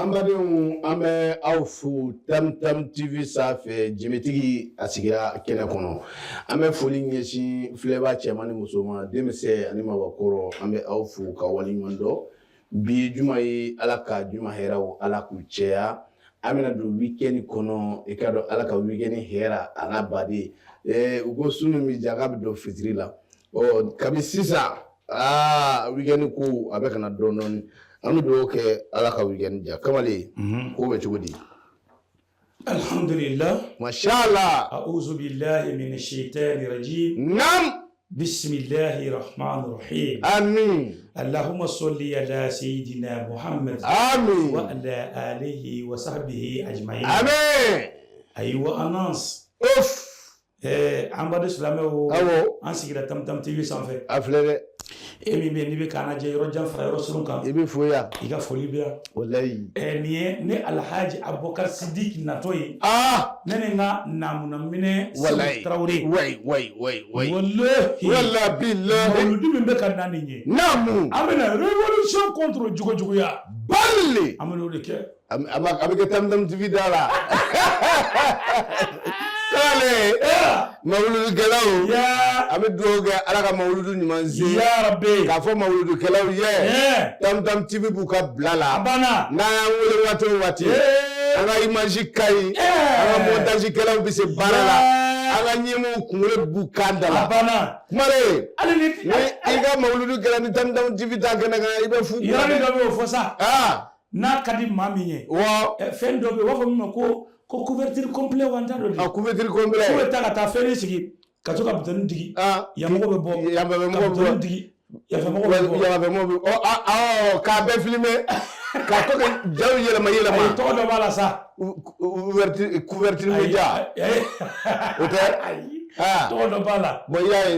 Ambadenw an bɛ aw fo Tam TV sanfɛ Jemetigi a sigira kɛnɛ kɔnɔ. An bɛ foli ɲɛsin filɛbaa cɛman ni musoman, denmisɛn ani mabɔkɔrɔ, an bɛ aw fo ka waleɲuman dɔn. Bi juma ye Ala ka juma hɛrɛw Ala k'u cɛya. An bɛna don week-end kɔnɔ, i ka dɔn Ala ka week-end hɛrɛ a n'a baden. U ko su min bɛ ja k'a bɛ don fitiri la. Kabi sisan week-end ko a bɛ kana dɔɔnin dɔɔnin. An bɛ dugawu kɛ Ala ka week-end ja. Kamalen, ko bɛ cogo di? Alhamdulillah. Masha Allah. A'udhu billahi minash shaitani rajim. Naam. Bismillahir rahmanir rahim. Amin. Allahumma salli ala sayyidina Muhammad. Amin. Wa ala alihi wa sahbihi ajma'in. Amin. Aywa annonce. Ouf. An b'a dɔn silamɛw. Awɔ. An sigira Tam TV sanfɛ. A filɛ dɛ. E min bɛ n'i bɛ k'an lajɛ yɔrɔ jan fara yɔrɔ surun kan. I bɛ fo yan. I ka foli bɛ yan. Walayi. Nin ye ne Alhaji Abubakar Sidiki natɔ ye. Ne ni n ka namunamminɛ Walayi. Tarawele. Wayi. Wallahi. Wala billahi. Mawludi min bɛ ka na nin ye. Naamu. An bɛna révolution contre jogojuguya. Bali. An bɛ n'o de kɛ. A bɛ kɛ Tam TV da la. Kale. Mawuludikɛlaw. An bɛ dugawu kɛ Ala ka mawuludu ɲuman se. Ya Rabbi. K'a fɔ mawuludikɛlaw ye. Tam TV b'u ka bila la. A banna. N'an y'an wele waati o waati. An ka image ka ɲi. An ka montage-kɛlaw bɛ se baara la. An ka ɲɛmɔgɔw kunkolo b'u kan da la. A banna. Kumare. Hali ni i ka mawuludu kɛra ni Tam TV ta kɛnɛ kan i bɛ fu. Yɔrɔnin dɔ bɛ yen o fɔ sa. N'a ka di maa min ye. Fɛn dɔ bɛ yen u b'a fɔ min ma ko couverture complet wa n t'a dɔn de. Couverture complet. Fo bɛ taa ka taa fɛn sigi ka to ka butɔni digi. Yamɔgɔ bɛ bɔ. Yamɔgɔ bɛ bɔ. Yafɛmɔgɔ bɛ bɔ. Yafɛmɔgɔ bɛ bɔ. K'a bɛɛ filmer. K'a to ka jaw yɛlɛma. Ayi tɔgɔ dɔ b'a la sa. Couverture média. O tɛ. Tɔgɔ dɔ b'a la. Bon i y'a ye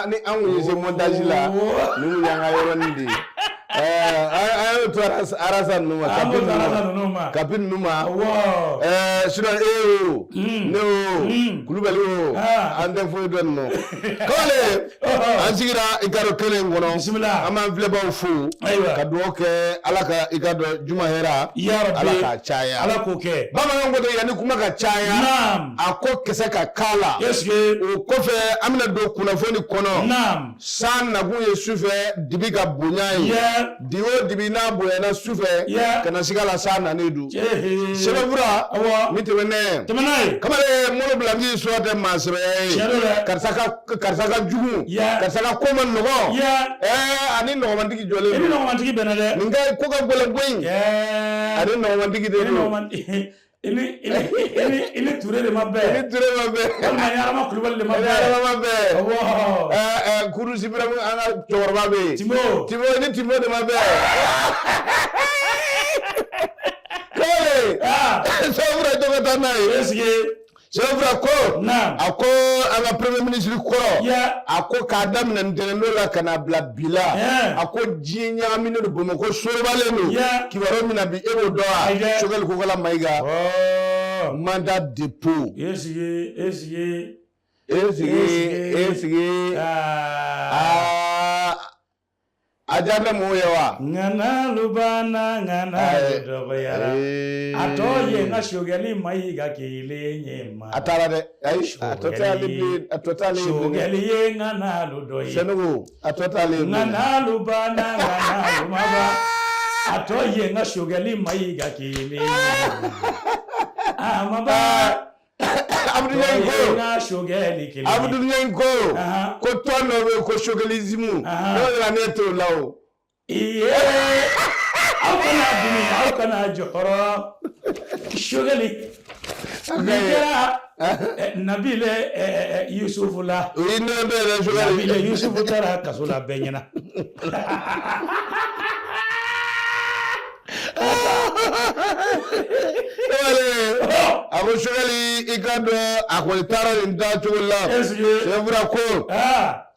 ni an kun ye se montage la ni kun y'an ka yɔrɔnin de ye. An y'o to Arasa ninnu ma. Kapi ninnu ma. Sinon ne o Kulubali o an tɛ foyi dɔn ninnu. Kamalen an sigira i ka dɔn kɛnɛ in kɔnɔ. Bisimila. An b'an filɛbaaw fo. Ka dugawu kɛ Ala ka i ka dɔn juma hɛrɛ. Ala k'a caya. Ala k'o kɛ. Bamananw ko ten yanni kuma ka caya. A ko kisɛ ka k'a la. O kɔfɛ an bɛna don kunnafoni kɔnɔ. San nakun ye sufɛ dibi ka bonya ye. Di o dibi n'a bonyana sufɛ ka na siga la san nanen don. Sɛbɛnfura min tɛmɛnen. Kamalen molo bila min suwa tɛ maa sɛbɛya ye. Karisa ka jugu. Karisa ka ko ma nɔgɔ. Ani nɔgɔmantigi jɔlen don. I ni nɔgɔmantigi bɛnna dɛ. Nin ka ko ka gɛlɛn koyi. Ani nɔgɔmantigi de don. I ni Ture de ma bɛn. Walima Yarama Kulubali de ma bɛn. Kurusi Ibrahima an ka cɛkɔrɔba bɛ yen. Timo i ni Timo de ma bɛn. Sɛbɛnfura jɔ ka taa n'a ye. Sɛbɛnfura ko a ko an ka premier ministre kɔrɔ a ko k'a daminɛ ntɛnɛndon la ka n'a bila bi la a ko diɲɛ ɲagaminen don Bamakɔ sorobalen don kibaruya min na bi e b'o dɔn wa Sogɛli Kokala Mayiga mandat dépôt. A diyara ne mɔgɔw ye wa. Ŋana lubana ŋana dɔgɔyara. A tɔ ye n ka Sogɛli Mayiga kelen ye ma. A taara dɛ. Ayi a tɔ t'ale bilen. Sogɛli ye ŋana lu dɔ ye. Senugu a tɔ t'ale bilen. Ŋana lubana ŋana lumaba. A tɔ ye n ka Sogɛli Mayiga kelen ye ma. Amaba. Abudulayi ko tɔn dɔ bɛ yen ko Sogɛlizimu. N'o nana ne t'o la o. Aw kana jɔyɔrɔ Sogɛli. Nin kɛra Nabile Yusufu la. O ye ne bɛ yɛrɛ Sogɛli. Nabile Yusufu taara kaso la bɛɛ ɲɛna. A ko Sogɛli i ka dɔn a kɔni taara nin taa cogo la. Sɛbɛnfura ko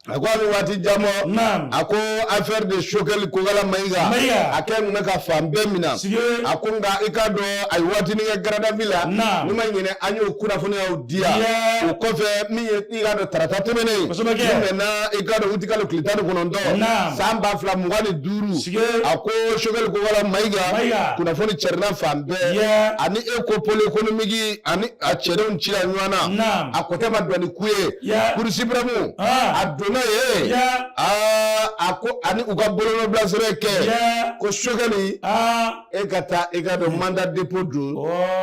a ko a bɛ waati jan bɔ Naam. a ko affaire de Choguel Kokala Mayiga Mayiga. a kɛ mun bɛ ka fan bɛɛ minɛ Sigi. a ko nka i k'a dɔn a ye waatinin kɛ Garadabi la Naam. ni ma ɲinɛ an y'o kunnafoniyaw di yan Yeah. o kɔfɛ min ye i k'a dɔn tarata tɛmɛnen Kosɛbɛ kɛ. min mɛnna i k'a dɔn utikalo tile 19 Naam. san 2025 Sigi. a ko Choguel Kokala Mayiga. Mayiga kunnafoni cɛrina fan bɛɛ Yeah. ani Eco Pôle économique ani a cɛdenw cila ɲɔgɔn na Naam. a kɔtɛ ma dɔn ni ku ye Yeah. Cour suprême Ah. a donna ye Yeah. a ko ani u ka bolonɔbila sɛbɛn kɛ Yeah. ko Choguel e ka taa i ka dɔn mandat dépôt don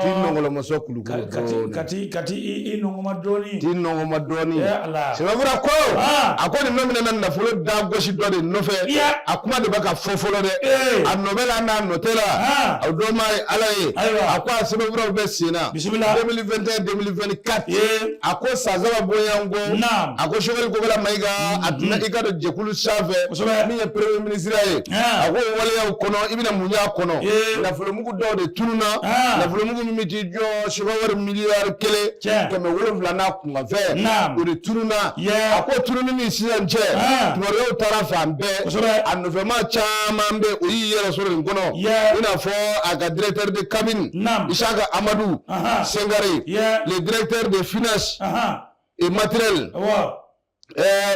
t'i nɔngɔlɔmɔsɔ kulukuru kati i nɔngɔma dɔɔni. t'i nɔngɔma dɔɔni Yeah, Allah. sɛbɛnfura ko a ko nin bɛɛ minɛna nafolo da gosi dɔ de nɔfɛ Yeah. a kuma de bɛ ka fɔ fɔlɔ dɛ Eh. a nɔ bɛ la n'a nɔ tɛ la a dɔ ma ye Ala ye Ayiwa. a ko a sɛbɛnfuraw bɛ sen na Bisimila. 2021 2024 Eh. a ko san saba bonyanko Naam. a ko Choguel Kokala Mayiga a tun bɛ i ka dɔn jɛkulu sanfɛ Kosɛbɛ. min ye premier ministre ye Ah. a ko o waleyaw kɔnɔ i bɛna mun y'a kɔnɔ Eh. nafolomugu dɔw de tununa Ah. nafolomugu min bɛ t'i jɔ subawari miliyari 1 Tiɲɛ. 700 n'a kunkanfɛ Naam. o de tununa Yeah. a ko tununi ni sisan cɛ Ah. tubabuyaw taara fan bɛɛ Kosɛbɛ. a nɔfɛmaa caman bɛ o y'i yɛrɛ sɔrɔ nin kɔnɔ Yeah. i n'a fɔ a ka directeur de cabinet Naam. Isaka Amadou Aha. Sengare Yeah. le directeur de finance Ahan. et matériel Awɔ.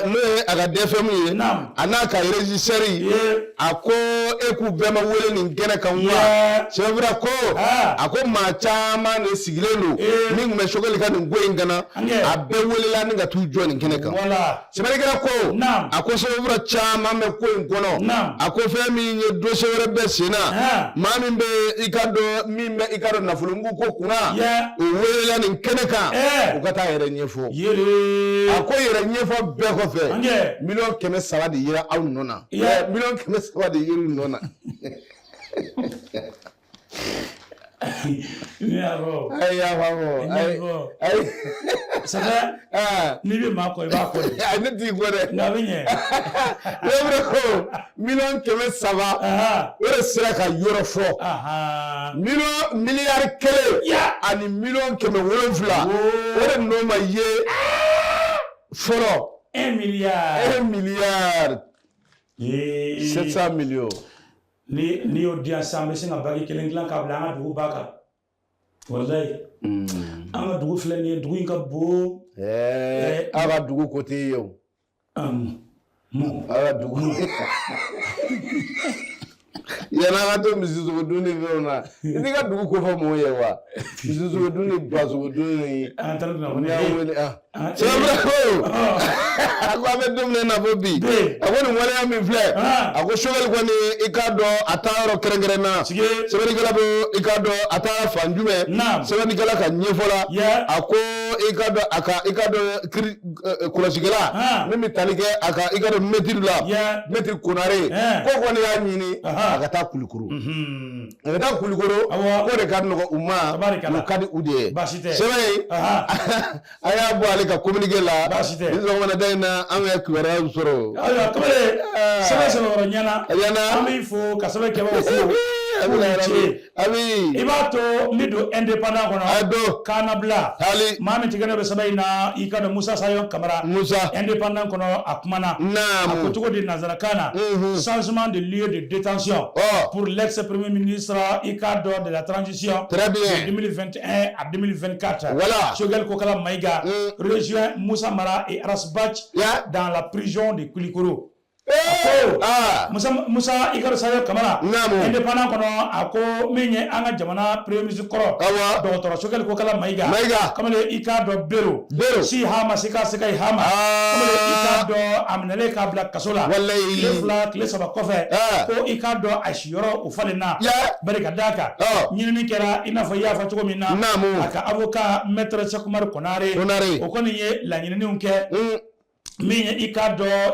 n'o ye a ka DFM ye Naam. a n'a ka régisseur Yeah. a ko e k'u bɛɛ ma wele nin kɛnɛ kan wa Yeah. sɛbɛnfura ko Ah. a ko maa caman de sigilen don Eh. min tun bɛ Choguel ka nin ko in kana Angɛ. a bɛɛ welela ni ka t'u jɔ nin kɛnɛ kan Wala. sɛbɛnnikɛla ko Naam. a ko sɛbɛnfura caman bɛ ko in kɔnɔ Naam. a ko fɛn min ye dossier wɛrɛ bɛ sen na Ah. maa min bɛ i ka dɔn min bɛ i ka dɔn nafolomugu ko kunna Yeah. o welela nin kɛnɛ kan Eh. u ka taa yɛrɛ ɲɛfɔ Yere. a ko yɛrɛ ɲɛfɔ bɛɛ kɔfɛ Angɛ. 1,300,000 de yera aw nɔ na Yeah. 1,300,000 de yer'u nɔ na Ni arɔ. ayi y'a faamu ayi Ɲɛfɔ. ayi Sɛbɛ. N'i bɛ maa kɔ i b'a kɔ de. ayi ne t'i kɔ dɛ Nka a bɛ ɲɛ. ne ko 1,300,000 Aha. o de sera ka yɔrɔ fɔ Ahan. miliyari 1 Ya. ani 700,000 o de nɔ ma ye fɔlɔ 1 milliard. 1 milliard Ee. 700 millions. Ni y'o di yan sisan an bɛ sin ka bagi kelen dilan k'a bila an ka dugu ba kan. Walayi. An ka dugu filɛ nin ye dugu in ka bon. Aw ka dugu ko tɛ ye o. Mun. Aw ka dugu. Yan'a ka to misisogodun ni fɛnw na i t'i ka dugu ko fɔ mɔgɔw ye wa misisogodun ni basogodun ni. An taara dun n'i na y'a wele sɛbɛnfura ko a ko an bɛ don min na fɔ bi a ko nin waleya min filɛ a ko Choguel kɔni i k'a dɔn a taa yɔrɔ kɛrɛnkɛrɛnna sɛbɛnnikɛla bɛ i k'a dɔn a taa fan jumɛn sɛbɛnnikɛla ka ɲɛfɔla a ko i k'a dɔn i k'a dɔn kɔlɔsikɛla min bɛ tali kɛ a ka i k'a dɔn mɛtiri la mɛtiri Konare ko kɔni y'a ɲini a ka taa Kulikoro a ka taa Kulikoro k'o de ka nɔgɔ u ma o ka di u de ye sɛbɛn a y'a bɔ ale ka communiqué la ni sɔgɔmada in na an ka kibaruyaw sɔrɔ. Ayiwa kamalen sɛbɛn sɛbɛnkɔrɔ ɲɛna an b'i fo ka sɛbɛn kɛbagaw fo. Ami. I b'a to n bɛ don indépendant kɔnɔ. A don. Kana bila. Hali. Maa min tigɛ ne bɛ sɛbɛn in na i ka dɔn Musa Sayon Kamara. Musa. Indépendant kɔnɔ a kumana. Naamu. A ko cogo di nanzarakan na. Changement de lieu de détention. Pour l'ex-premier ministre i k'a dɔn de la transition. Très bien. De 2021 à 2024. Voilà. Choguel Kokala Mayiga rejoint Moussa Mara et Aras Bach dans la prison de Kulikoro. Musa i ka dɔn Sayon Kamara. Naamu. Indépendant kɔnɔ a ko min ye an ka jamana premier ministre kɔrɔ. Awɔ. Dɔgɔtɔrɔ Choguel Kokala Mayiga. Mayiga. Kamalen i k'a dɔn Bero. Bero. Si Hama si ka se ka i Hama. Kamalen i k'a dɔn a minɛlen k'a bila kaso la. Walayi. Tile 2 tile 3 kɔfɛ. Ko i k'a dɔn a siyɔrɔ o falen na. Bari ka d'a kan. Ɲinini kɛra i n'a fɔ i y'a fɔ cogo min na. Naamu. A ka avocat maître Sekumari Konare. Konare. O kɔni ye laɲiniw kɛ. Min ye i k'a dɔn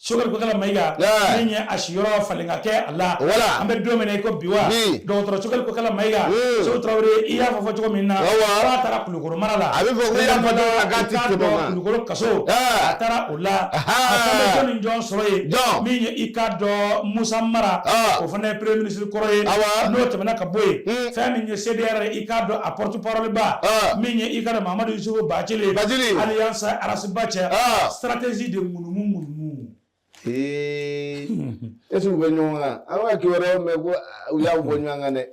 Choguel Kokala Mayiga min ye a siyɔrɔ falen ka kɛ a la. An bɛ don min na i ko bi wa. Dɔgɔtɔrɔ Choguel Kokala Mayiga. Seku Tarawele i y'a fɔ cogo min na. K'a taara Kulikoro mara la. A bɛ fɔ ko i y'a fɔ a k'a ti tɛmɛ o kan. Kulikoro kaso. A taara o la. A taara jɔn ni jɔn sɔrɔ yen. Min ye i k'a dɔn Musa Mara. O fana ye premier ministre kɔrɔ ye. N'o tɛmɛna ka bɔ yen. Fɛn min ye CDR i k'a dɔn a porte parole ba. Min ye i k'a dɔn Mamadu Yusufu Bacili. Alliance Aras Bach. Stratégie de munumunu. Est-ce que vous voyez un kiwara me go uya ubonyanga ne.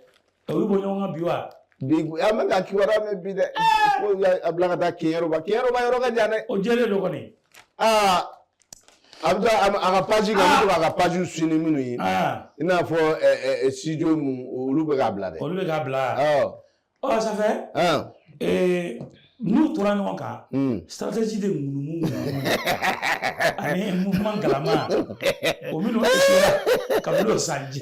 Obi bonyanga biwa. Big amanga kiwara me bide. Ko ya ablaga da kiyero ba yoro ga jane. O jele do koni. Abda aga page ga ko aga page suni minu yi. Ina fo studio mu olube ga blade. Olube ga bla. Oh ça fait nous tourons en cas stratégie de nous ani mouvement galama o minu kabilo sanje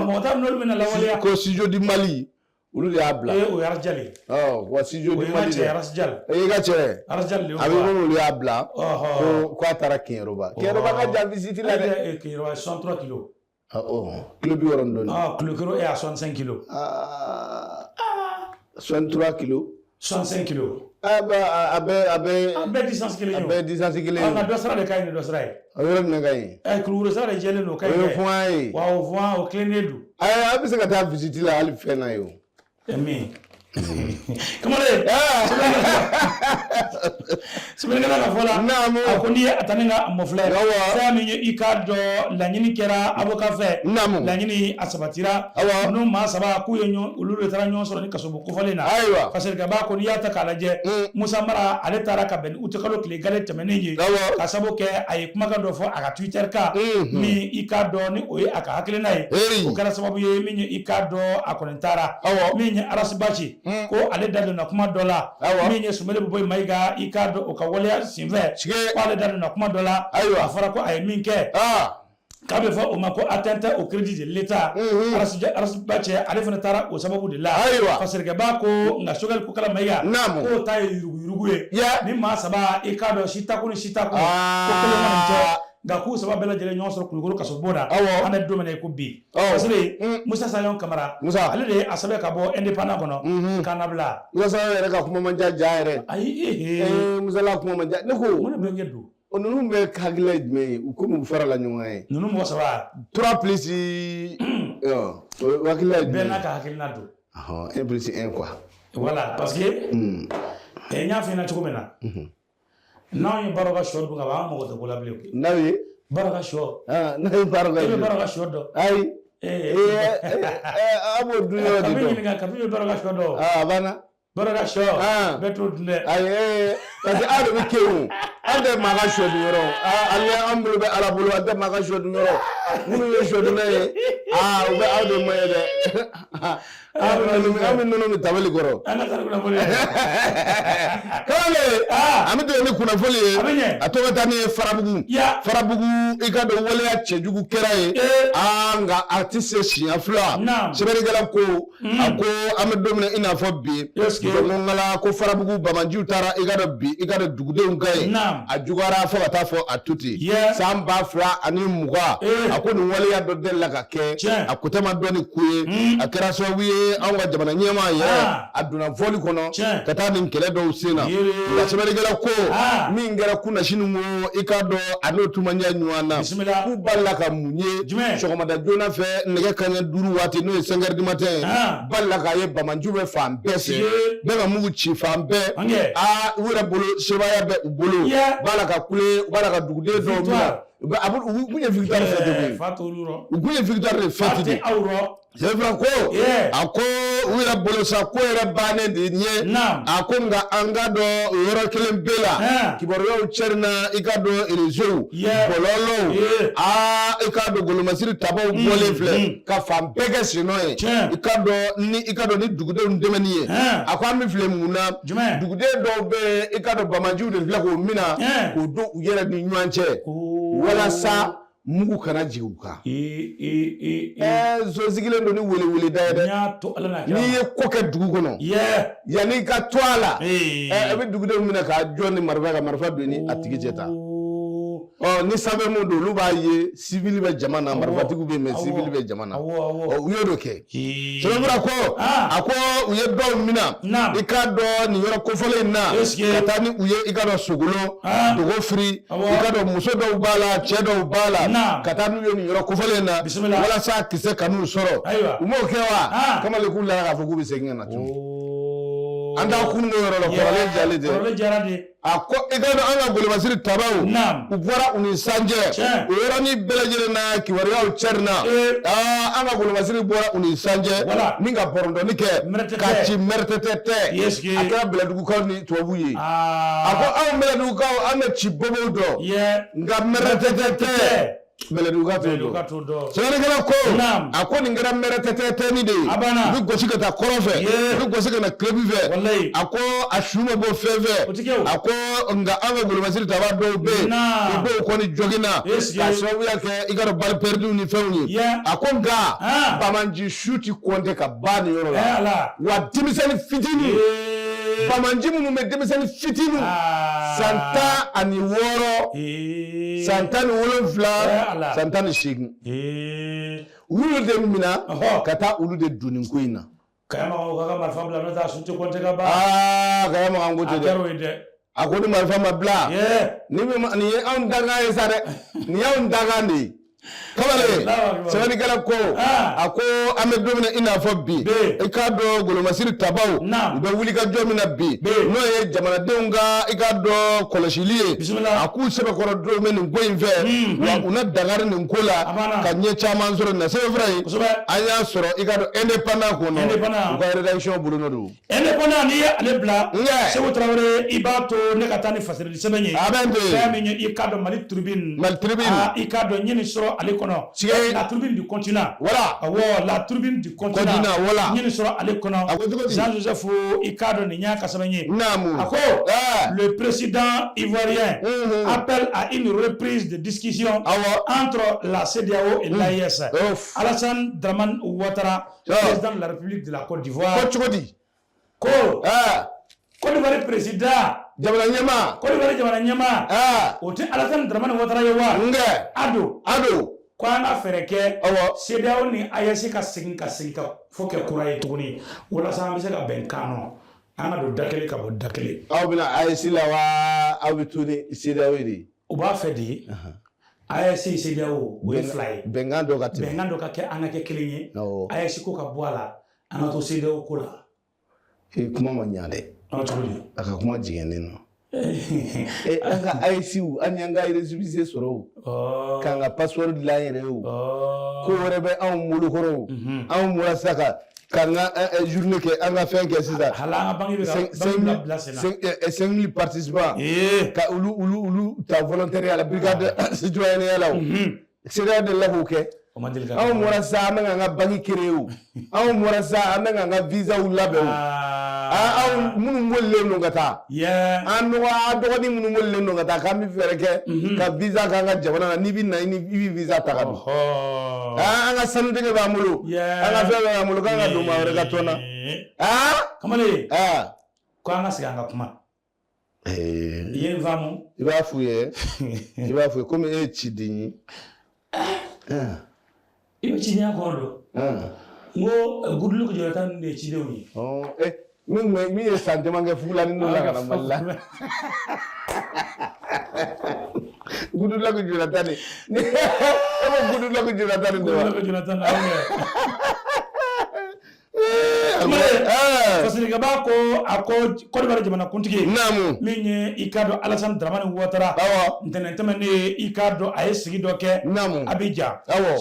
mo tam no mena lawaliya ko studio di Mali ulu ya bla o yarjali wa studio di Mali yarjal ga chere yarjal le abi ulu ya bla ko atara Kenroba ga ja visite la de Kenroba 103 kg kilo bi waron don kilo est à 65 kg 63 kg 65 kg abe distance kilo abe distance kilo on do sara de kay ni do sara ayro ne gay kilo sara jele no kay wa o voix au clenedu abi se ka ta visite la ali fe na yo emi comment le sibele la fola namu akoni ataninga mo frère fa mi ikado la nyini kera avocat fe la nyini asabatira no ma saba ku yenyo ululu tara nyon so ni kasobo ko falena parce que ba ko yata kala je musa mara ale tara ka ben utekalo kle gale temeneje kasabo ke ay kuma ka do fo aka Twitter ka mi ikado ni oyi aka hakile nai ko kala sababu ye mi ikado akonentara mi arasibachi ko ale dadu na kuma dola minye sumele boy maiga ikado okawole sinve ko ale dadu na kuma dola afara ko ay minke kabe fa o mako atteinte au crédit de l'état arasibache ale fana tara o sababu de la parce que ba ko nga shogal ko kala maiga ko tay yuruguye ni ma saba ikado shitako ko kala manche gaku saba bela jele nyon soro kulugoro kaso boda ana domene ko bi parce que Musa Sayon Camara ale de asabe ka bo indépendant kono kanabla Musa Sayon reka kuma manja jaire ayi Musa la kuma manja ne ko wona be ngedu onunu be kagle me ko mu fara la nyonga nunu mo saba 3 plus wakila be na ka hakilna do 1 plus 1 quoi voilà parce que nya fina choko mena non yi baroga short bu ngaba mo ko bola ble nawi baroga short nawi baroga short do ay abo duyo di do abi nga kabi baroga short do bana baroga short beto dne ay parce ado be kewu ande maga short yoro alle ambulo be arabulo ande maga short yoro munu ye short na ye ube ado mayede ami nono tabali goro ana tarukuna bole kale ami do ni kuna foli atoka tani farabugu ikado wole ya chejugu keraye anga artiste shiafla sebere gala ko ako ami do mina ina fo bi ngala ko farabugu bamanju tara ikado dugude ngai ajugara fo ata fo atuti samba fra ani muga ako ni wole ya do della ka ke akutema do ni kuye akera so wiye anga jamana nyema ya aduna voli kono kata ni nkele do sena nga sebere gala ko mi ngara kuna shinu mo ikado anotu manya nywana ku balla ka munye shokoma da jona fe nege kanya duru wati no 5h du matin balla ka ye bamanjube fambe se be ga mugu chi fambe wura bolo shebaya be bolo balla ka kule balla ka dugude do mi abu ugunye victoire fete fatuluro ugunye victoire fete c'est vrai ko ako wira bolosa ko era bane de nye ako nga angado yoro kelen bela kiboro cherna ikado elezo bololo ikado golomasiri tabo bole fle ka fam pege sino ikado ni dugude ndemeniye ako ami fle muna dugude do be ikado bamanju de fle ko mina ko do uyera ni nwanche wala sa mugu kana jiguka zo zigile ndo ni wele dayade ni ye koke dugu kono yani ka twala ebe dugu de mina ka joni marfa be ni atigi jeta ni sabe mo do lu ba ye civil be jamana marfatigu be me civil be jamana uyodo ke so bra ko ako uye do mina ikado ni yoro ko fole na katani uye ikado sugulo dogo free ikado muso do bala chedo bala katani uye ni yoro ko fole na wala sa kise kanu soro umo kewa kama le kula ka fugu be senga na tu anda kun no yoro korolen jalide ako igano anga gole masiri tabawu u bora uni sanje o yorani belajire na kiwariya cerna anga gole masiri bora uni sanje minga borondo nike kachi mertete akira beladugu ka ni tuwabu ye ako aw beladugu ka ame chibobo do nga mertete beladugu ka to do so ngala ko ako ni ngara mertete ni de bi gosi ka ta korofe bi gosi ka na klebi ve ako ashuma bo feve ako nga anga gulu masiri taba do be do ko ni jogina ka so ya ke igaro bal perdu ni fewni ako nga bamanji shuti konte ka bani yoro la wa dimisani fitini bamanji mu me dimisani fitinu santa ani woro santa ni wolo fla santa ni shigin ulu de mina kata ulu de dunin kuina kayama ko ka marfa bla no ta sunti konte ka ba kayama angote de akodi marfa mabla ni ni on daga esare ni on daga ndi kamale sewani kala ko ako ame domina ina fobbi e kado golo masiri tabaw be wuli ka domina bi no e jamana deunga e kado koloshilie aku sebe ko do men ngoyin fe wa una dagar ni ngola ka nye chama soro na sebe fray anya soro e kado independent ko no ko redemption buluno do independent ni ale bla sebo trawre ibato ne katani fasiri sebenye famille e kado mali tribune e kado nyini soro ale kono la tribune du continent voilà la tribune du continent voilà ñini soro ale kono Jean-Joseph Ikado ni ñaka sabañi ako le président ivoirien appelle à une reprise de discussion entre la CEDEAO et l'AES. Alassane Dramane Ouattara, président de la République de la Côte d'Ivoire. Côte d'Ivoire président Jamana Nyama. Côte d'Ivoire Jamana Nyama. Ote Alassane Dramane Ouattara yewa. Ado. Kwa nga fereke CEDEAO ni AES ka segin ka foke kura ye tuguni wala sa ambise ka benkano anga do dakele ka bo dakele aw bina AES la wa aw bituni CEDEAO di o ba fedi AES CEDEAO we fly bengando ka ke anga ke kelinye AES ko ka boala anga to CEDEAO ko la e kuma manyale aka kuma jigene no anga ICU anyanga iresubise soro kanga password la yere ko rebe an mulu koro an mura saka kanga journée ke anga fin ke sisa hala bangi be 5000 participants ka ulu ta volontaire à la brigade citoyenne ya law c'est de la hoke an mura sa anga bangi kireu an mura sa anga visa ulabe aw munu molle no gata an wa dogoni munu molle no gata kam fereke ka visa ka nga jabana ni bi na ni visa ta ka anga sanu de ba mulu anga fe ba mulu ka nga do ma re ka tona kamale ko anga siga nga kuma yen vamu iba fuye comme e chidini iyo chinya kondo ngo gudlu ko joratan de chidewni mi e sante mange fulani no la kana malla gudu la ko jura tani gudu la ko jura tani do la ko jura tani fasiri gaba ko ko bare jamana kuntigi namu minye Ikado Alassane Dramane Ouattara ntenentemene Ikado ay sigi doke namu Abidjan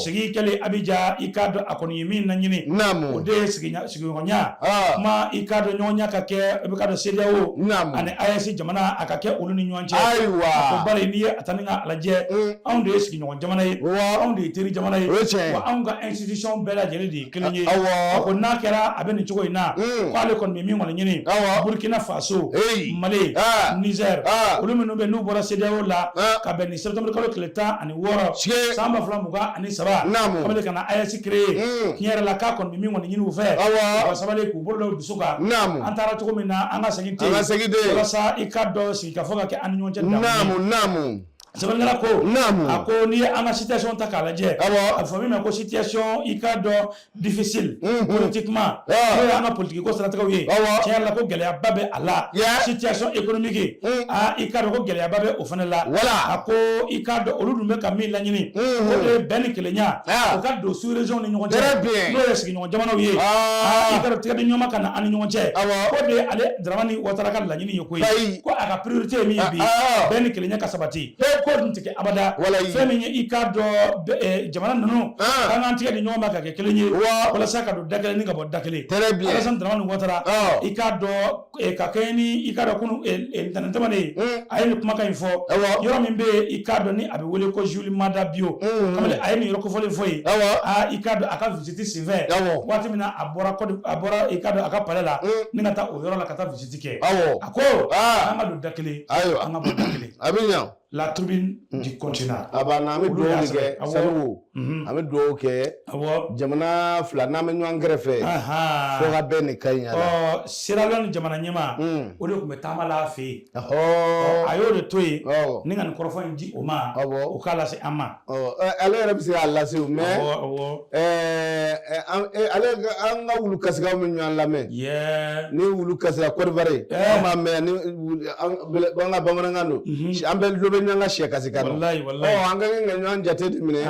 sigi kele Abidjan Ikado akoni min na nyini namu ode sigi ngonya ma Ikado nyonya kake Ikado CEDEAO ane AES jamana akake uluni nyonche ko bare ni ataninga alaje onde sigi nyon jamana onde tiri jamana wa anga institution bela jelidi kelenye ko nakera abeni chugo ina kwale kon mi ngol nyini Burkina Faso Mali Niger ulumenu be no bora CEDEAO la ka ben septembre ko kleta ani woro samba flamuga ani saba kamele kana AES créé kiere la ka kon mi ngol nyini u fe wa sabale ku bordo bisuka antara chugo mina anga segite wala sa Ikado si ka foga ke ani nyonche namu sɛbɛnnikɛla ko a ko n'i ye an ka situation ta k'a lajɛ a fɔ min ma ko situation i k'a dɔn difficile politiquement n'o ye an ka politique ko siratigɛw ye tiɲɛ yɛrɛ la ko gɛlɛyaba bɛ a la situation économique i k'a dɔn ko gɛlɛyaba bɛ o fana la a ko i k'a dɔn olu dun bɛ ka min laɲini o de ye bɛn ni kelenya o ka don sous région ni ɲɔgɔn cɛ n'o ye sigiɲɔgɔn jamanaw ye i ka dɔn tigɛdi ɲɔgɔn ka na an ni ɲɔgɔn cɛ o de ye ale Dramani Ouattara ka laɲini ye koyi ko a ka priorité ye min ye bi bɛn ni kelenya ka sabati ko dun tɛ kɛ abada fɛn min ye i k'a dɔn jamana ninnu kan k'an tigɛ di ɲɔgɔn ma ka kɛ kelen ye walasa ka don da kelen ni ka bɔ da kelen Alassane Dramani Ouattara i k'a dɔn ka kɛ ni i k'a dɔn kunu ntɛnɛntɛmɛ ye a ye nin kumakan in fɔ yɔrɔ min bɛ yen i k'a dɔn ni a bɛ wele ko Jules Mada Bio kamalen a ye nin yɔrɔ kofɔlen fɔ ye i k'a dɔn a ka visite senfɛ waati min na a bɔra i k'a dɔn a ka palais la ni ka taa o yɔrɔ la ka taa visite kɛ a ko an ka don da kelen an ka bɔ da kelen a bɛ ɲa la tribune du continent a b'an na an bɛ dugawu kɛ Salimu an bɛ dugawu kɛ jamana fila n'an bɛ ɲɔgɔn kɛrɛfɛ fo ka bɛn nin ka ɲi a la Sierra Leone jamana ɲɛmaa o de tun bɛ taama la a fɛ yen a y'o de to yen ni ka nin kɔrɔfɔ in di o ma o k'a lase an ma ale yɛrɛ bɛ se k'a lase o mais ale an ka wulu kasikanw bɛ ɲɔgɔn lamɛn ni wulu kasira Côte d'Ivoire an b'a mɛn ni an ka bamanankan don an bɛ dɔ bɛ ɲɔgɔn ka sɛ kasikan don an ka kan ka ɲɔgɔn jate de minɛ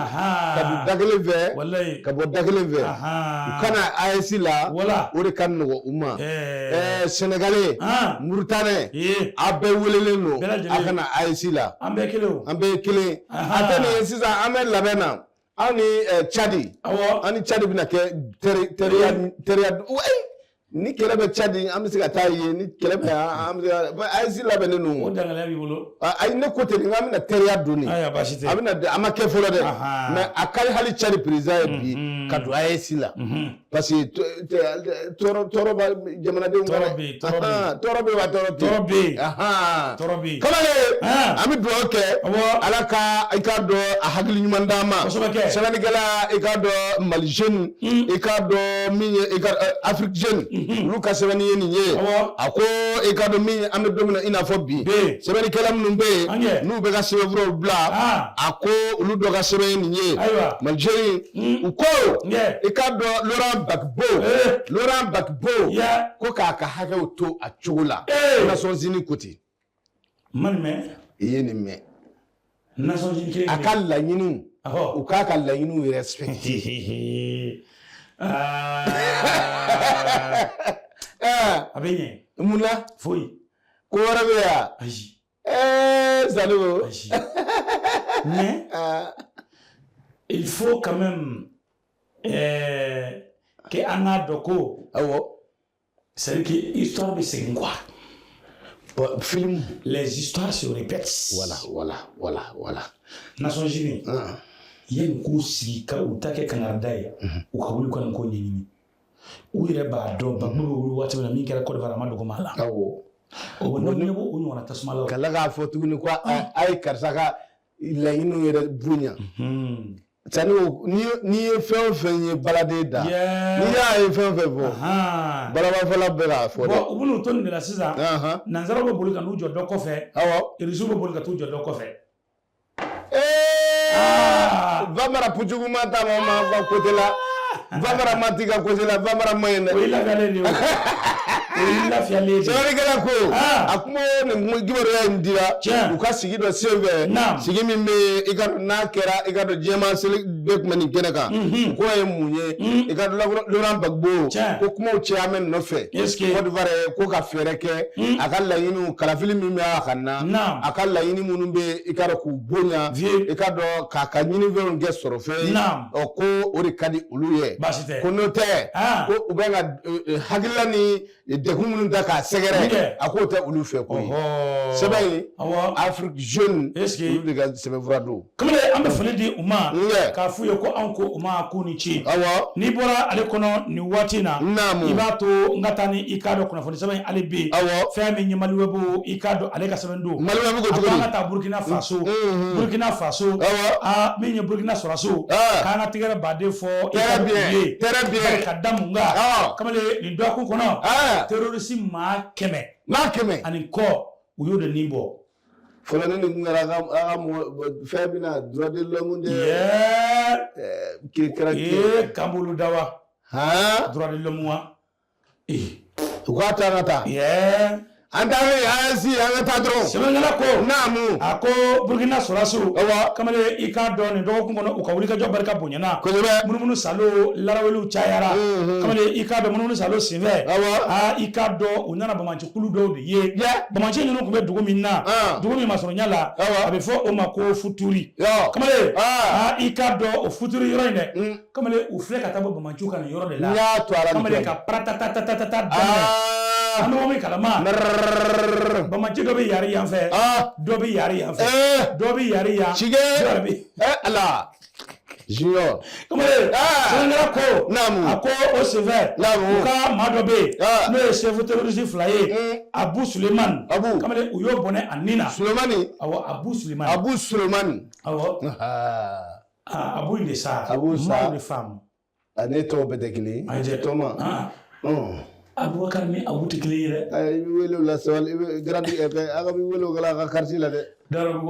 ka don da kelen fɛ ka bɔ da kelen fɛ u kana AES la o de ka nɔgɔ u ma Sénégalais Mauritanie a bɛɛ welelen don a kana AES la an bɛɛ ye kelen a tɛ nin ye sisan an bɛ labɛn na aw ni Tchadi an ni Tchadi bɛna kɛ teriya ni kɛlɛ bɛ Tchadi an bɛ se ka taa yen ni kɛlɛ bɛ an bɛ se ka AES labɛnnen don o dangalaya b'i bolo ayi ne ko ten an bɛna teriya don a bɛna a ma kɛ fɔlɔ dɛ mais a ka hali Tchadi président ye bi ka don AES la parce que tɔɔrɔ bɛ jamanadenw kan tɔɔrɔ bɛ wa tɔɔrɔ bɛ kamalen an bɛ dugawu kɛ Ala ka i k'a dɔn a hakili ɲuman d'an ma sɛbɛnnikɛla i k'a dɔn Mali jeune i k'a dɔn min ye i ka Afrique jeune olu ka sɛbɛnni ye nin ye a ko i k'a dɔn min an bɛ don min na i n'a fɔ bi sɛbɛnnikɛla minnu bɛ yen n'u bɛ ka sɛbɛnfuraw bila a ko olu dɔ ka sɛbɛn ye nin ye Mali jeune u ko i k'a dɔn Laurent Gbagbo ko k'a ka hakɛw to a cogo la Nations Unies ko ten i ye nin mɛn a ka laɲiniw u k'a ka laɲiniw respecter a bɛ ɲɛ mun na foyi ko wɛrɛ bɛ yan ayi Salimu mais il faut quand même que an k'a dɔn ko c'est que histoire bɛ segin quoi film les histoires se répètent voilà Nations Unies yanni k'u sigi ka u ta kɛ kangarida ye u ka wuli ka nin ko ɲɛɲini u yɛrɛ b'a dɔn Gbagbo bɛ wuli waati min na min kɛra Côte d'Ivoire a ma dɔgɔma a la o bɛ ɲɛbɔ o ɲɔgɔnna tasuma la ka tila k'a fɔ tuguni ko a ye karisa ka laɲiniw yɛrɛ bonya n'i ye fɛn o fɛn ye baladen da n'i y'a ye fɛn o fɛn fɔ balabafɔla bɛ k'a fɔ dɛ u bɛn'u to nin de la sisan nanzaraw bɛ boli ka n'u jɔ dɔ kɔfɛ Irisiw bɛ boli ka t'u jɔ dɔ kɔfɛ Vamara Pujuguman ta ma côté la Vamara Matika côté la Vamara maɲɛ dɛ o ye lafiyalen de ye o ye lafiyalen de ye sɛbɛnnikɛla ko a kuma nin kibaruya in dira u ka sigi dɔ senfɛ sigi min bɛ i ka n'a kɛra i ka dɔn diɲɛma seli bɛɛ tun bɛ nin kɛnɛ kan ko ye mun ye i ka Laurent Gbagbo ko kumaw cayamɛ nɔfɛ Côte d'Ivoire ko ka fɛɛrɛ kɛ a ka laɲiniw kalafili min bɛ a ka na a ka laɲini minnu bɛ i ka dɔn k'u bonya i ka dɔn k'a ka ɲinifɛnw kɛ sɔrɔ fɛn ye ko o de ka di olu ye ko n'o tɛ ko u bɛ ka hakilila ni degun minnu ta k'a sɛgɛrɛ a k'o tɛ olu fɛ koyi sɛbɛn in Afrique jeune olu de ka sɛbɛnfura don kamalen an bɛ foli di u ma k'a f'u ye ko anw ko u ma k'u ni ci n'i bɔra ale kɔnɔ nin waati in na i b'a to n ka taa ni i k'a dɔn kunnafoni sɛbɛn hali bi fɛn min ye Maliweb i k'a dɔn ale ka sɛbɛn don Maliweb ko cogo di an ka taa Burkina Faso min ye Burkina Sɔrɔso k'an ka tigɛrɛ baden fɔ i ka da mun kan kamalen nin dɔgɔkun kɔnɔ terroriste maa 100 ani kɔ u y'o de nin bɔ fɔlɔ ne kun kɛra a ka fɛn bɛna droit de l'homme de kɛra kambulu dawa droit de l'homme wa u k'a ta ka taa an taara an si an ka taa dɔrɔn sɛbɛnkɛla ko naamu a ko Burkina sɔrɔsiw kamalen i k'a dɔn nin dɔgɔkun kɔnɔ u ka wulikajɔ barika bonyana kosɛbɛ munumunu salo laraweliw cayara kamalen i k'a dɔn munumunu salo senfɛ i k'a dɔn u nana Bamaci kulu dɔw de ye Bamaci ninnu tun bɛ dugu min na dugu min masɔrɔnya la a bɛ fɔ o ma ko Futuri kamalen i k'a dɔn o Futuri yɔrɔ in dɛ kamalen u filɛ ka taa bɔ Bamaciw ka nin yɔrɔ de la kamalen ka paratatatata daminɛ an bɛ min kalama Bamaci dɔ bɛ yari yan fɛ dɔ bɛ yari yan fɛ dɔ bɛ yari yan ala junior kamalen sɛbɛnkɛla ko a ko o senfɛ u ka maa dɔ bɛ yen n'o ye chef terroriste fila ye Abu Suleiman kamalen u y'o bɔnɛ a nin na Sulemani awɔ Abu Suleiman awɔ Abu in de sa maa de faamu ne tɔw bɛɛ tɛ kelen ye tɔma Abubakar ni Abu tɛ kelen ye dɛ i bɛ wele o la sabali i bɛ grandi a ka bɛ wele o la a ka quartier la dɛ Darabu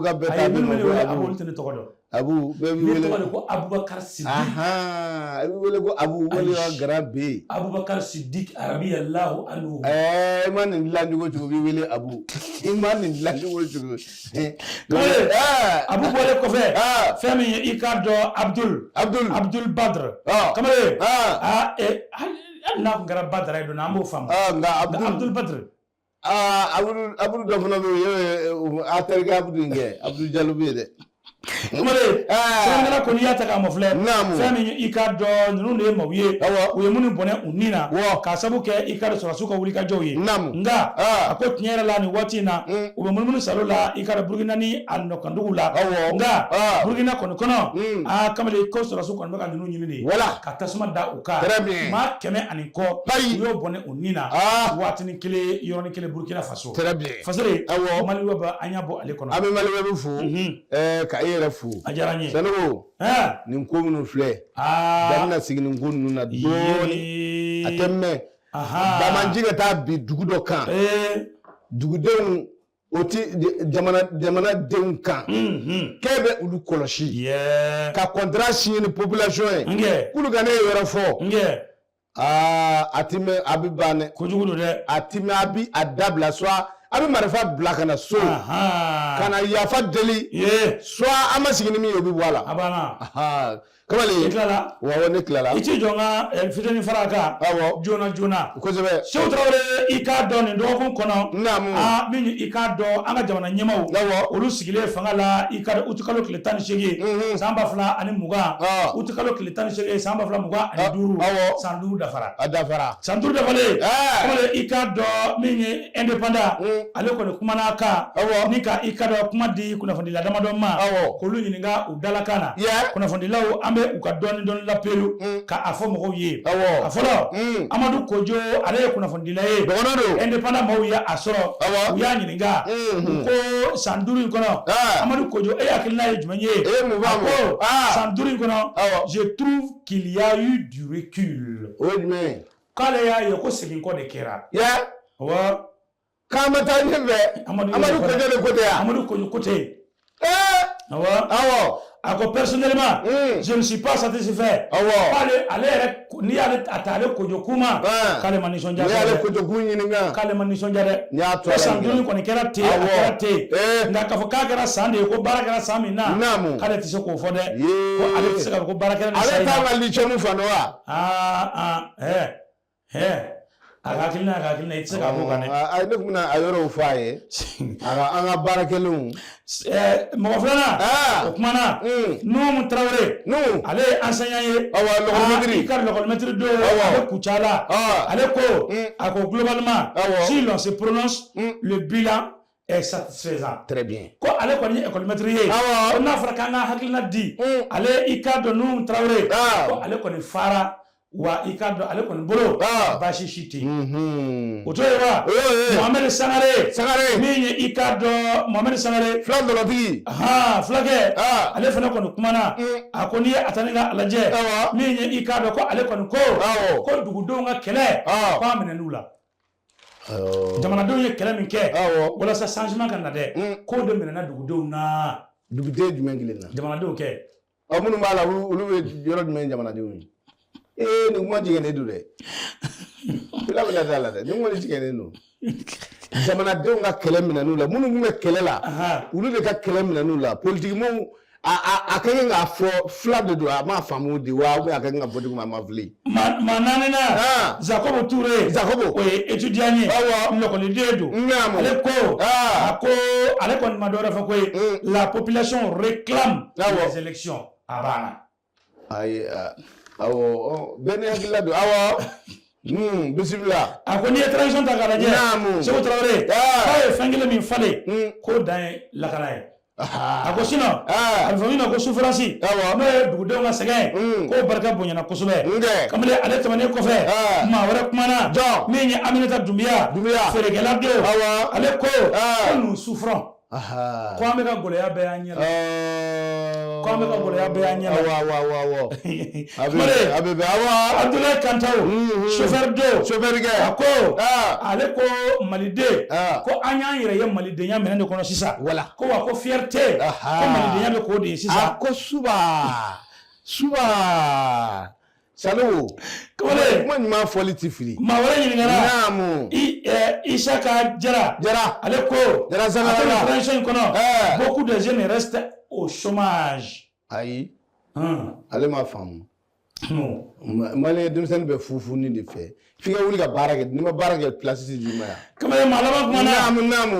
ka bɛɛ ta bɛ ma Abu tɛ ne tɔgɔ dɔn Abu bɛɛ bɛ wele ne tɔgɔ de ko Abubakar Siddiq i bɛ wele ko Abu wele ka grand B Abubakar Siddiq radiyallahu anhu i ma nin dilan cogo cogo b'i wele Abu i ma nin dilan cogo cogo Abu bɔlen kɔfɛ fɛn min ye i k'a dɔn Abdul Badr kamalen hali n'a tun kɛra Badara ye don an b'o faamu nka Abdul Badr Abudu dɔ fana bɛ yen a terikɛ Abudu in kɛ Abudu Jalo bɛ yen dɛ kamalen sɛbɛnkɛla ko n'i y'a ta k'a mɔ filɛ fɛn min i k'a dɔn ninnu de ye maaw ye u ye minnu bɔnɛ u nin na k'a sabu kɛ i k'a dɔn sɔrɔsiw ka wulikajɔw ye nka a ko tiɲɛ yɛrɛ la nin waati in na u bɛ munumunu salo la i k'a dɔn Burukina ni a nɔkandugu la nka Burukina kɔni kɔnɔ kamalen ko sɔrɔsiw kɔni bɛ ka ninnu ɲini de ka tasuma da u kan maa 100 ani kɔ u y'o bɔnɛ u nin na waatinin kelen yɔrɔnin kelen Burukina faso fasere Maliba bɛ an y'a bɔ ale kɔnɔ an bɛ Maliba bɛ fo ka e yɛrɛ fo a diyara n ye Sanogo nin ko minnu filɛ da bɛna sigi nin ko ninnu na dɔɔnin a tɛ mɛn Bamaji ka taa bi dugu dɔ kan dugudenw o tɛ jamanadenw kan k'e bɛ olu kɔlɔsi ka contrat signer ni population ye k'olu ka ne yɔrɔ fɔ a ti mɛn a bɛ ban dɛ kojugu don dɛ a ti mɛn a bɛ a dabila soit a bɛ marifa bila ka na so ka na yafa deli soit an ma sigi ni min ye o bɛ bɔ a la a banna kamalen i tilala wa ne tilala i ti jɔ n ka fitinin fara a kan joona joona kosɛbɛ Seku Tarawele i k'a dɔn nin dɔgɔkun kɔnɔ min i k'a dɔn an ka jamana ɲɛmaw olu sigilen fanga la i k'a dɔn uti kalo tile 18 san 2020 uti kalo tile 18 san 2025 san 5 dafara san 5 dafalen kamalen i k'a dɔn min ye indépendant ale kɔni kumana a kan ni ka i k'a dɔn kuma di kunnafonidila damadɔ ma k'olu ɲininka u dalakan na kunnafonidilaw an bɛ u ka dɔɔni lapelu ka a fɔ mɔgɔw ye a fɔlɔ Amadu Kojo ale ye kunnafonidila ye indépendant maaw ye a sɔrɔ u y'a ɲininka u ko san 5 in kɔnɔ Amadu Kojo e hakilina ye jumɛn ye a ko san 5 in kɔnɔ je trouve qu'il y a eu du recul k'ale y'a ye ko segin kɔ de kɛra k'an bɛ taa ɲɛfɛ Amadu Kojo de ko tɛ yan Amadu Kojo ko tɛ a ko personnellement je ne suis pas satisfait ale yɛrɛ n'i y'ale ta ale Kojo kuma k'ale ma nisɔndiya n'i y'ale Kojo kun ɲininka k'ale ma nisɔndiya dɛ ko san 5 kɔni kɛra ten a kɛra ten nka k'a fɔ k'a kɛra san de ye ko baara kɛra san min na k'ale tɛ se k'o fɔ dɛ ko ale tɛ se k'a fɔ ko baara kɛra ni san in na ale t'a ka licence fana wa a ka hakilina i tɛ se k'a fɔ kan dɛ ne tun bɛna a yɔrɔw fɔ a ye an ka baarakɛlenw mɔgɔ filanan o kumana Nuhu Tarawele ale ye enseignant ye i ka l'école maître do a bɛ Kucala ale ko a ko globalement si l'on se prononce le bilan est satisfaisant très bien ko ale kɔni ye école maître ye ko n'a fɔra k'an ka hakilina di ale i ka dɔn Nuhu Tarawele ko ale kɔni fara wa i ka dɔn ale kɔni bolo baasi si tɛ o to ye wa Mohamed Sangare min ye i ka dɔn Mohamed Sangare fila dɔlɔtigi fulakɛ ale fana kɔni kumana a ko n'i ye a ta ni ka lajɛ min ye i ka dɔn ko ale kɔni ko dugudenw ka kɛlɛ k'a minɛ n'u la jamanadenw ye kɛlɛ min kɛ walasa changement ka na dɛ ko de minɛna dugudenw na duguden jumɛn kelen na jamanadenw kɛ minnu b'a la olu bɛ yɔrɔ jumɛn jamanadenw ye nin kuma jigɛnnen don dɛ fila bɛna da la dɛ nin kuma jigɛnnen don jamanadenw ka kɛlɛ minɛn'u la minnu tun bɛ kɛlɛ la olu de ka kɛlɛ minɛn'u la politikimanw a ka kan k'a fɔ fila de don a m'a faamu de wa ou bien a ka kan ka fɔ de ma a ma fili maa naaninan Jacob Touré o ye étudiant ye lakɔliden don ale ko a ko ale kɔni ma dɔ wɛrɛ fɔ ko la population réclame les élections a banna ayi awɔ bɛɛ ni hakilila don awɔ bisimila a ko n'i ye transition ta k'a lajɛ Sékou Traoré k'a ye fɛn kelen min falen k'o dan ye lakana ye a ko sinon a bɛ fɔ min ma ko souffrance n'o ye dugudenw ka sɛgɛn k'o barika bonyana kosɛbɛ kabini ale tɛmɛnen kɔfɛ maa wɛrɛ kumana min ye Aminata Doumbouya feerekɛla don ale ko nous souffrons ko an bɛ ka gɔlɛya bɛɛ y'an ɲɛ la ko an bɛ ka gɔlɛya bɛɛ y'an ɲɛ la Abdoulaye Kantaw chauffeur kɛ a ko ale ko maliden ko an y'an yɛrɛ ye malidenya minɛn de kɔnɔ sisan ko wa ko fierté ko malidenya bɛ k'o de ye sisan ko suba Salimu kuma ɲuman fɔli tɛ fili maa wɛrɛ ɲininkara Isaka Jara ale ko a tɛ transition in kɔnɔ beaucoup de jeunes restent au chômage ayi ale ma faamu maliyɛn denmisɛnnin bɛ fufunin de fɛ f'i ka wuli ka baara kɛ n'i ma baara kɛ place tɛ d'i ma yan kamalen maa laban kumana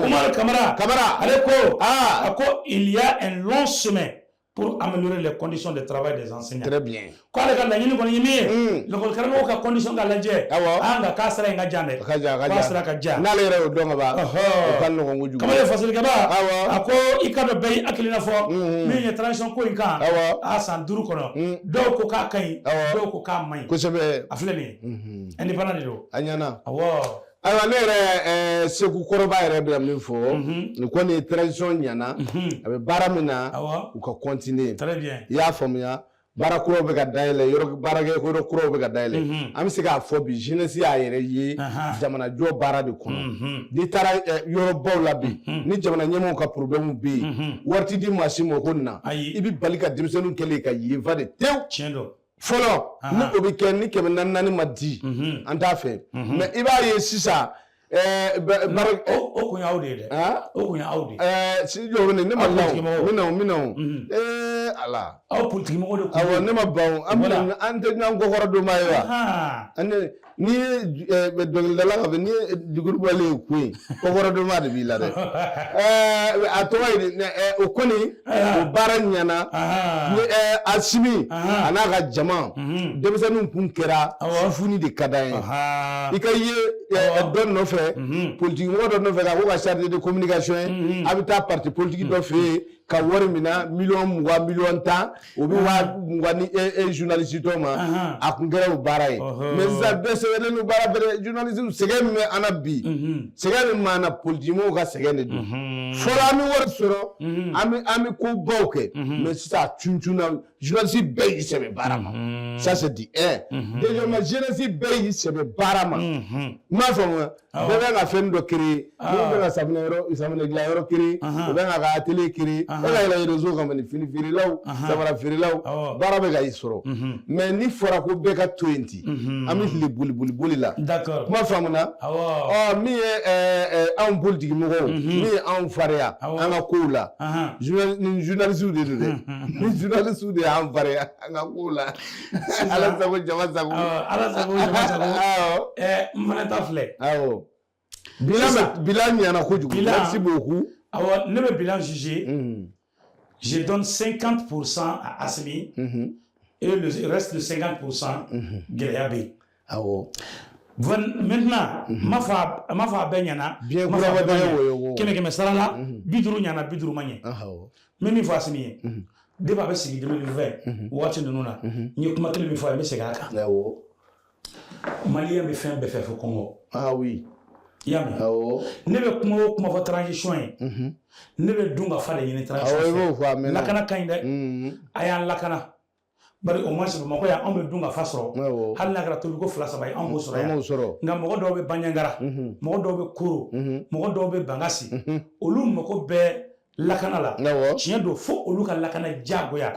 Umar Kamara ale ko a ko il y a un long chemin pour améliorer les conditions de travail des enseignants. Très bien. Ko ale ka laɲini kɔni ye min ye l'école karamɔgɔw ka condition ka lajɛ nka k'a sira in ka jan dɛ k'a sira ka jan n'ale yɛrɛ y'o dɔn ka ban o ka nɔgɔn kojugu kamalen fasilikɛba a ko i ka dɔ bɛɛ y'i hakilina fɔ min ye transition ko in kan a san 5 kɔnɔ dɔw ko k'a ka ɲi dɔw ko k'a man ɲi kosɛbɛ a filɛ nin ye indépendant de don a ɲɛna awɔ ayiwa ne yɛrɛ Sékou kɔrɔba yɛrɛ bɛ min fɔ nin kɔni transition ɲɛna a bɛ baara min na u ka continuer i y'a faamuya baara kuraw bɛ ka dayɛlɛ baarakɛ yɔrɔ kuraw bɛ ka dayɛlɛ an bɛ se k'a fɔ bi jeunesse y'a yɛrɛ ye jamanajɔ baara de kɔnɔ n'i taara yɔrɔbaw la bi ni jamana ɲɛmɔgɔw ka problème bɛ yen wari tɛ di maa si ma ko nin na i bɛ bali ka denmisɛnninw kɛlen ka yenfa de tewu fɔlɔ ni o bɛ kɛ ni 400 ma di an t'a fɛ mais i b'a ye sisan o kun y'aw de ye dɛ o kun y'aw de ye si jɔ ne ma law minɛw ala aw politigimɔgɔ de kun awɔ ne ma ban an tɛ ɲɔgɔn kɔkɔrɔ don ma ye wa ni ye dɔnkilidala ka fɛ ni ye jugurubɔlen ye ko ye kɔkɔrɔ don ma de b'i la dɛ a tɔgɔ ye o kɔni o baara ɲɛna Asimi a n'a ka jama denmisɛnninw kun kɛra fufuni de ka d'an ye i ka ye dɔ nɔfɛ politigimɔgɔ dɔ nɔfɛ k'a ko ka chargé de communication ye a bɛ taa parti politique dɔ fɛ yen ka wari minna miliyɔn 20 miliyɔn 10 o bɛ wa 20 ni journaliste tɔ ma a kun kɛra o baara ye mais sisan bɛɛ sɛgɛnnen don baara bɛɛ journaliste sɛgɛn min bɛ an na bi sɛgɛn min b'an na politigimɔgɔw ka sɛgɛn de don fɔlɔ an bɛ wari sɔrɔ an bɛ ko baw kɛ mais sisan a cunna journaliste bɛɛ y'i sɛbɛ baara ma ça c'est dit deuxièmement jeunesse bɛɛ y'i sɛbɛ baara ma n m'a faamu bɛɛ bɛ ka fɛn dɔ créer minnu bɛ ka safunɛ dilan yɔrɔ créer u bɛ ka atelier créer e ka yɛlɛ réseau kan ni fini feerelaw samara feerelaw baara bɛ ka i sɔrɔ mais ni fɔra ko bɛɛ ka to yen ten an bɛ tile boli la kuma faamuna min ye anw politigimɔgɔw min ye anw farinya an ka kow la ni journaliste de don dɛ ni journaliste de y'an farinya an ka kow la ala sago jama sago ala sago jama sago n fana ta filɛ awɔ bilan ɲɛna kojugu merci beaucoup awɔ ne bɛ bilan juger je donne 50% à Asmi et le reste de 50% gɛlɛya bɛ yen awɔ maintenant ma fɔ a bɛɛ ɲɛna kɛmɛ sara la 50 ɲɛna 50 ma ɲɛ n bɛ min fɔ Asmi ye depuis a bɛ sigi 2020 waati ninnu na n ye kuma kelen min fɔ a ye n bɛ segin a kan maliyɛn bɛ fɛn bɛɛ fɛ fo kɔngɔ oui i y'a mɛn ne bɛ kuma o kuma fɔ transition ye ne bɛ dun ka fa de ɲini transition fɛ lakana ka ɲi dɛ a y'an lakana bari o moins Bamakɔ yan anw bɛ dun ka fa sɔrɔ hali n'a kɛra tobi ko 2-3 ye anw b'o sɔrɔ yan nka mɔgɔ dɔw bɛ Bandiagara mɔgɔ dɔw bɛ Koro mɔgɔ dɔw bɛ Bangasi olu mako bɛ lakana la tiɲɛ don fo olu ka lakana diyagoya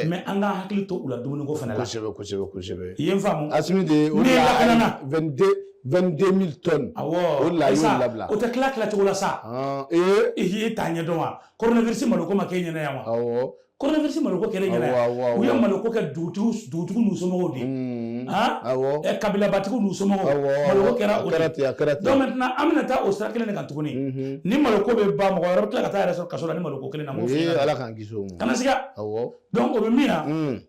mais an ka hakili to u la dumuni ko fana la kosɛbɛ i ye n faamu Asimi de o lakana na 22 000 tonnes o la y'o labila o tɛ tila cogo la sa i t'a ɲɛdɔn wa coronavirus maloko ma kɛ ɲɛna yan wa coronavirus maloko kɛra ɲɛna yan u ye maloko kɛ dugutigiw n'u somɔgɔw de kabilabatigiw n'u somɔgɔw maloko kɛra o de donc maintenant an bɛna taa o sira kelen de kan tuguni ni maloko bɛ ban mɔgɔ wɛrɛ bɛ tila ka taa yɛrɛ sɔrɔ kaso la ni maloko kelen na m'o f'i ɲɛna Ala k'an kisi o ma kana siga donc o bɛ min na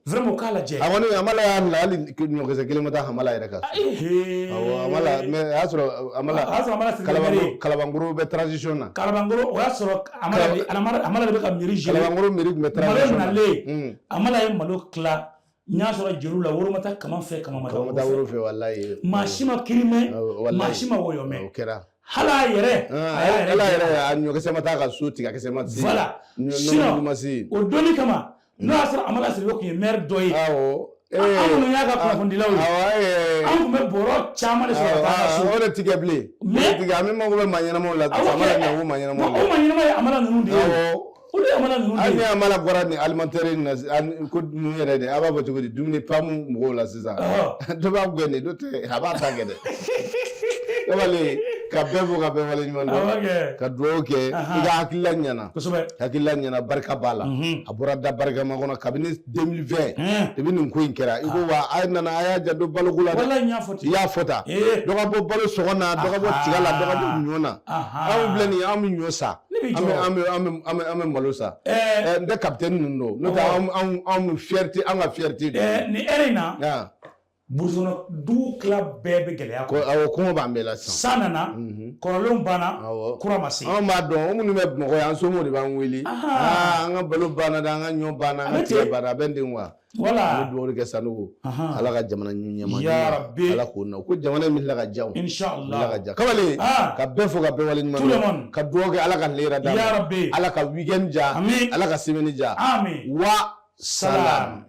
vraiment o k'a lajɛ a kɔni Amala y'a bila hali ɲɔkisɛ kelen ma taa Amala yɛrɛ kan Amala mais a y'a sɔrɔ Amala Kalabankoro bɛ transition na Kalabankoro o y'a sɔrɔ Amala de bɛ ka mairie gérer Kalabankoro mairie tun bɛ transition na Amala ye malo tila n y'a sɔrɔ jeliw la woro ma taa kama fɛ kama ma taa woro fɛ walayi maa si ma kiri mɛn maa si ma wɔyɔ mɛn o kɛra hali a yɛrɛ a ɲɔkisɛ ma taa ka so tigɛ kisɛ ma se voilà sinon o donni kama n'o y'a sɔrɔ Amala Sidibe tun ye maire dɔ ye an minnu y'a ka kunnafonidilaw ye an tun bɛ bɔrɔ caman de sɔrɔ ka taa ka so o de tigɛ bilen mais tigɛ an bɛ mago bɛ maa ɲɛnamaw la Amala ɲɛ o maa ɲɛnamaw la o maa ɲɛnama ye Amala ninnu de ye o de ye Amala ninnu de ye hali ni Amala bɔra ni alimentaire in na ko dumuni yɛrɛ de a b'a fɔ cogo di dumuni pamu mɔgɔw la sisan dɔ b'a gɛn dɔ tɛ a b'a ta kɛ dɛ kabali ka bɛɛ fo ka bɛɛ waleɲuman dɔn ka dugawu kɛ i ka hakilila ɲɛna hakilila ɲɛna barika b'a la a bɔra da barikama kɔnɔ kabini 2020 depuis nin ko in kɛra i ko wa a nana a y'a jado baloko la dɛ i y'a fɔ tan dɔ ka bɔ balo sɔgɔn na dɔ ka bɔ tiga la dɔ ka bɔ ɲɔ na anw filɛ nin ye an bɛ ɲɔ sa an bɛ malo sa n tɛ capitaine ninnu don n'o tɛ anw fierté an ka fierté nin heure in na Bourzono du club bɛɛ bɛ gɛlɛya kɔ awɔ kɔngɔ b'an bɛɛ la sisan san nana kɔrɔlenw banna kura ma se anw b'a dɔn minnu bɛ Bamakɔ yan an somɔgɔw de b'an wele an ka balo banna dɛ an ka ɲɔ banna an ka tigɛ banna a bɛ n den wa voilà an bɛ dugawu kɛ Sanogo Ala ka jamana ɲɛma ɲɛma Ala k'o na ko jamana in bɛ tila ka ja inshallah ka ja kabali ka bɛɛ fo ka bɛɛ wale ɲuman ka dugawu kɛ Ala ka lera d'a ma Ala ka weekend ja Ala ka semaine ja wa salam